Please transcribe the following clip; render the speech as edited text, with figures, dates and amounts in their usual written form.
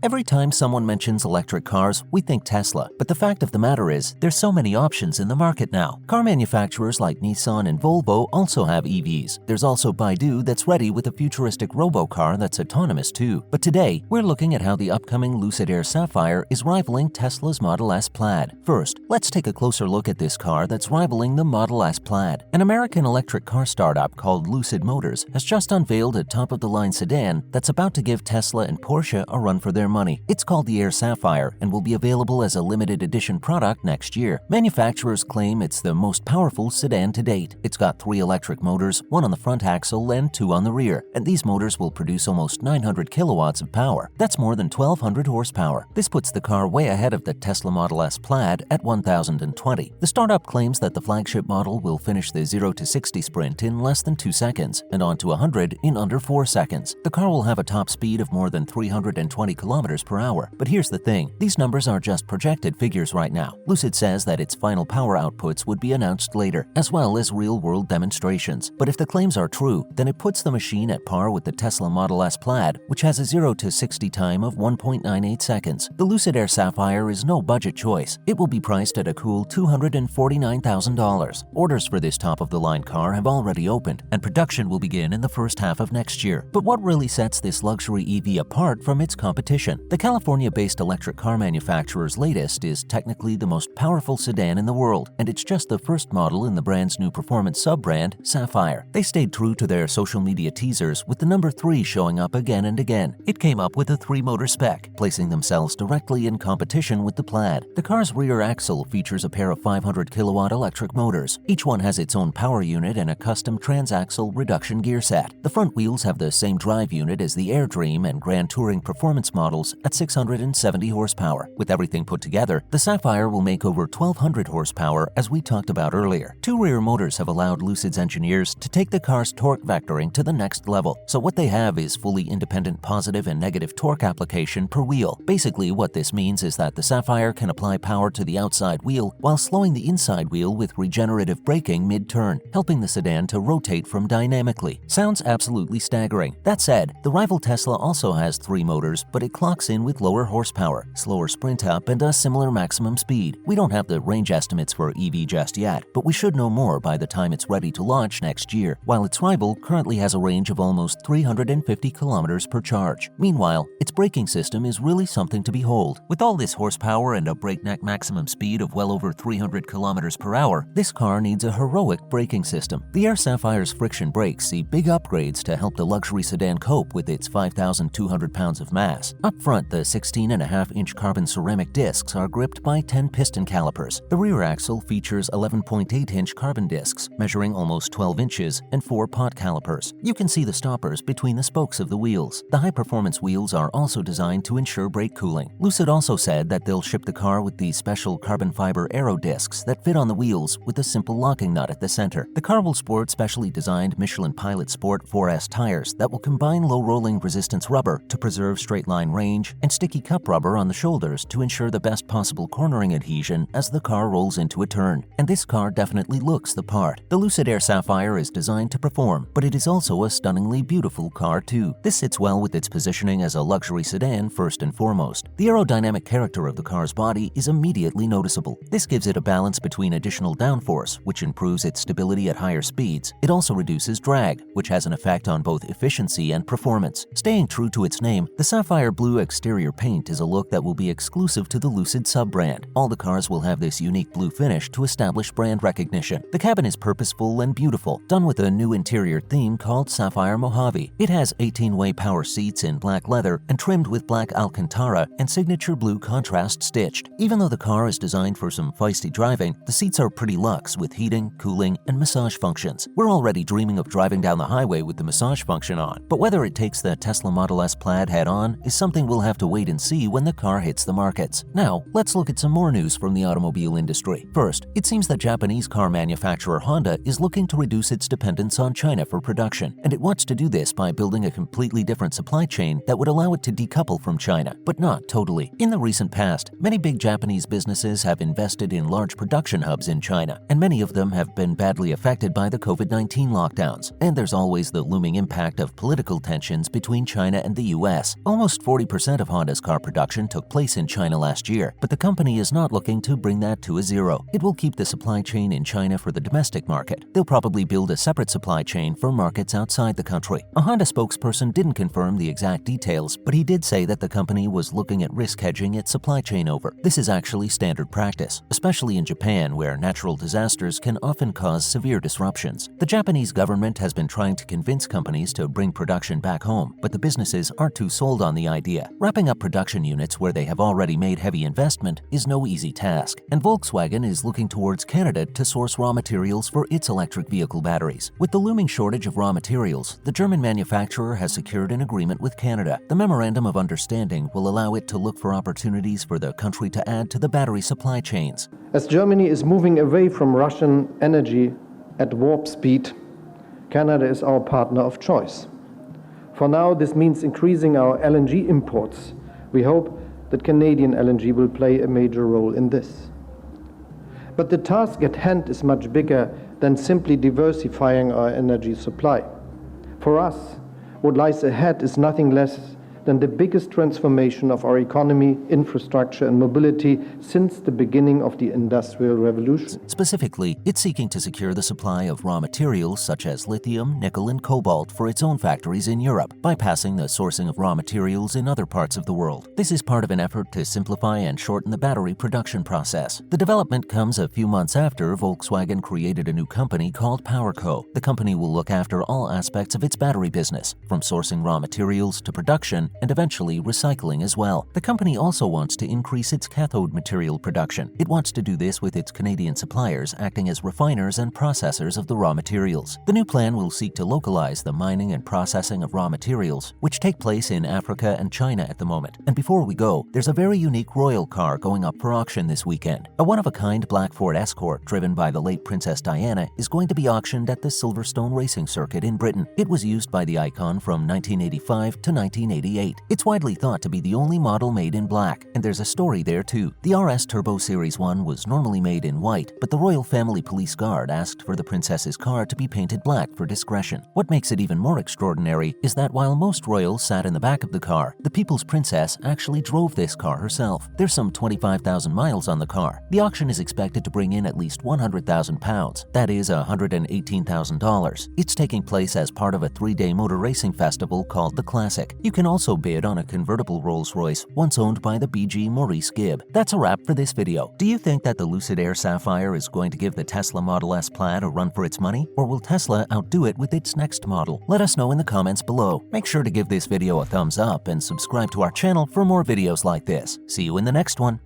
Every time someone mentions electric cars, we think Tesla, but the fact of the matter is, there's so many options in the market now. Car manufacturers like Nissan and Volvo also have EVs. There's also Baidu that's ready with a futuristic robo-car that's autonomous too. But today, we're looking at how the upcoming Lucid Air Sapphire is rivaling Tesla's Model S Plaid. First, let's take a closer look at this car that's rivaling the Model S Plaid. An American electric car startup called Lucid Motors has just unveiled a top-of-the-line sedan that's about to give Tesla and Porsche a run for their money. It's called the Air Sapphire and will be available as a limited edition product next year. Manufacturers claim it's the most powerful sedan to date. It's got 3 electric motors, 1 on the front axle and 2 on the rear, and these motors will produce almost 900 kilowatts of power. That's more than 1,200 horsepower. This puts the car way ahead of the Tesla Model S Plaid at 1,020. The startup claims that the flagship model will finish the 0 to 60 sprint in less than 2 seconds and on to 100 in under 4 seconds. The car will have a top speed of more than 320 kilometers per hour. But here's the thing, these numbers are just projected figures right now. Lucid says that its final power outputs would be announced later, as well as real-world demonstrations. But if the claims are true, then it puts the machine at par with the Tesla Model S Plaid, which has a 0 to 60 time of 1.98 seconds. The Lucid Air Sapphire is no budget choice. It will be priced at a cool $249,000. Orders for this top-of-the-line car have already opened, and production will begin in the first half of next year. But what really sets this luxury EV apart from its competition? The California-based electric car manufacturer's latest is technically the most powerful sedan in the world, and it's just the first model in the brand's new performance sub-brand, Sapphire. They stayed true to their social media teasers, with the number 3 showing up again and again. It came up with a 3-motor spec, placing themselves directly in competition with the Plaid. The car's rear axle features a pair of 500 kilowatt electric motors. Each one has its own power unit and a custom transaxle reduction gear set. The front wheels have the same drive unit as the Air Dream and Grand Touring performance models at 670 horsepower. With everything put together, the Sapphire will make over 1,200 horsepower, as we talked about earlier. 2 rear motors have allowed Lucid's engineers to take the car's torque vectoring to the next level. So what they have is fully independent positive and negative torque application per wheel. Basically, what this means is that the Sapphire can apply power to the outside wheel while slowing the inside wheel with regenerative braking mid-turn, helping the sedan to rotate from dynamically. Sounds absolutely staggering. That said, the rival Tesla also has 3 motors, but it clocks in with lower horsepower, slower sprint up, and a similar maximum speed. We don't have the range estimates for EV just yet, but we should know more by the time it's ready to launch next year, while its rival currently has a range of almost 350 kilometers per charge. Meanwhile, its braking system is really something to behold. With all this horsepower and a breakneck maximum speed of well over 300 kilometers per hour, this car needs a heroic braking system. The Air Sapphire's friction brakes see big upgrades to help the luxury sedan cope with its 5,200 pounds of mass. Up front, the 16.5-inch carbon ceramic discs are gripped by 10 piston calipers. The rear axle features 11.8-inch carbon discs, measuring almost 12 inches, and 4 pot calipers. You can see the stoppers between the spokes of the wheels. The high-performance wheels are also designed to ensure brake cooling. Lucid also said that they'll ship the car with these special carbon fiber aero discs that fit on the wheels with a simple locking nut at the center. The car will sport specially designed Michelin Pilot Sport 4S tires that will combine low rolling resistance rubber to preserve straight-line range and sticky cup rubber on the shoulders to ensure the best possible cornering adhesion as the car rolls into a turn. And this car definitely looks the part. The Lucid Air Sapphire is designed to perform, but it is also a stunningly beautiful car too. This sits well with its positioning as a luxury sedan first and foremost. The aerodynamic character of the car's body is immediately noticeable. This gives it a balance between additional downforce, which improves its stability at higher speeds. It also reduces drag, which has an effect on both efficiency and performance. Staying true to its name, the sapphire blue exterior paint is a look that will be exclusive to the Lucid sub-brand. All the cars will have this unique blue finish to establish brand recognition. The cabin is purposeful and beautiful, done with a new interior theme called Sapphire Mojave. It has 18-way power seats in black leather and trimmed with black Alcantara and signature blue contrast stitched. Even though the car is designed for some feisty driving, the seats are pretty luxe with heating, cooling, and massage functions. We're already dreaming of driving down the highway with the massage function on, but whether it takes the Tesla Model S Plaid head-on is something we'll have to wait and see when the car hits the markets. Now, let's look at some more news from the automobile industry. First, it seems that Japanese car manufacturer Honda is looking to reduce its dependence on China for production, and it wants to do this by building a completely different supply chain that would allow it to decouple from China, but not totally. In the recent past, many big Japanese businesses have invested in large production hubs in China, and many of them have been badly affected by the COVID-19 lockdowns. And there's always the looming impact of political tensions between China and the US. Almost 40% 50% of Honda's car production took place in China last year, but the company is not looking to bring that to a zero. It will keep the supply chain in China for the domestic market. They'll probably build a separate supply chain for markets outside the country. A Honda spokesperson didn't confirm the exact details, but he did say that the company was looking at risk hedging its supply chain over. This is actually standard practice, especially in Japan, where natural disasters can often cause severe disruptions. The Japanese government has been trying to convince companies to bring production back home, but the businesses aren't too sold on the idea. Wrapping up production units where they have already made heavy investment is no easy task, and Volkswagen is looking towards Canada to source raw materials for its electric vehicle batteries. With the looming shortage of raw materials, the German manufacturer has secured an agreement with Canada. The Memorandum of Understanding will allow it to look for opportunities for the country to add to the battery supply chains. As Germany is moving away from Russian energy at warp speed, Canada is our partner of choice. For now, this means increasing our LNG imports. We hope that Canadian LNG will play a major role in this. But the task at hand is much bigger than simply diversifying our energy supply. For us, what lies ahead is nothing less than the biggest transformation of our economy, infrastructure, and mobility since the beginning of the Industrial Revolution. Specifically, it's seeking to secure the supply of raw materials such as lithium, nickel, and cobalt for its own factories in Europe, bypassing the sourcing of raw materials in other parts of the world. This is part of an effort to simplify and shorten the battery production process. The development comes a few months after Volkswagen created a new company called PowerCo. The company will look after all aspects of its battery business, from sourcing raw materials to production, and eventually recycling as well. The company also wants to increase its cathode material production. It wants to do this with its Canadian suppliers acting as refiners and processors of the raw materials. The new plan will seek to localize the mining and processing of raw materials, which take place in Africa and China at the moment. And before we go, there's a very unique royal car going up for auction this weekend. A one-of-a-kind black Ford Escort driven by the late Princess Diana is going to be auctioned at the Silverstone Racing Circuit in Britain. It was used by the icon from 1985 to 1988. It's widely thought to be the only model made in black, and there's a story there too. The RS Turbo Series 1 was normally made in white, but the Royal Family Police Guard asked for the princess's car to be painted black for discretion. What makes it even more extraordinary is that while most royals sat in the back of the car, the People's Princess actually drove this car herself. There's some 25,000 miles on the car. The auction is expected to bring in at least £100,000. That is $118,000. It's taking place as part of a 3-day motor racing festival called the Classic. You can also bid on a convertible Rolls-Royce once owned by the BG Maurice Gibb. That's a wrap for this video. Do you think that the Lucid Air Sapphire is going to give the Tesla Model S Plaid a run for its money, or will Tesla outdo it with its next model? Let us know in the comments below. Make sure to give this video a thumbs up and subscribe to our channel for more videos like this. See you in the next one.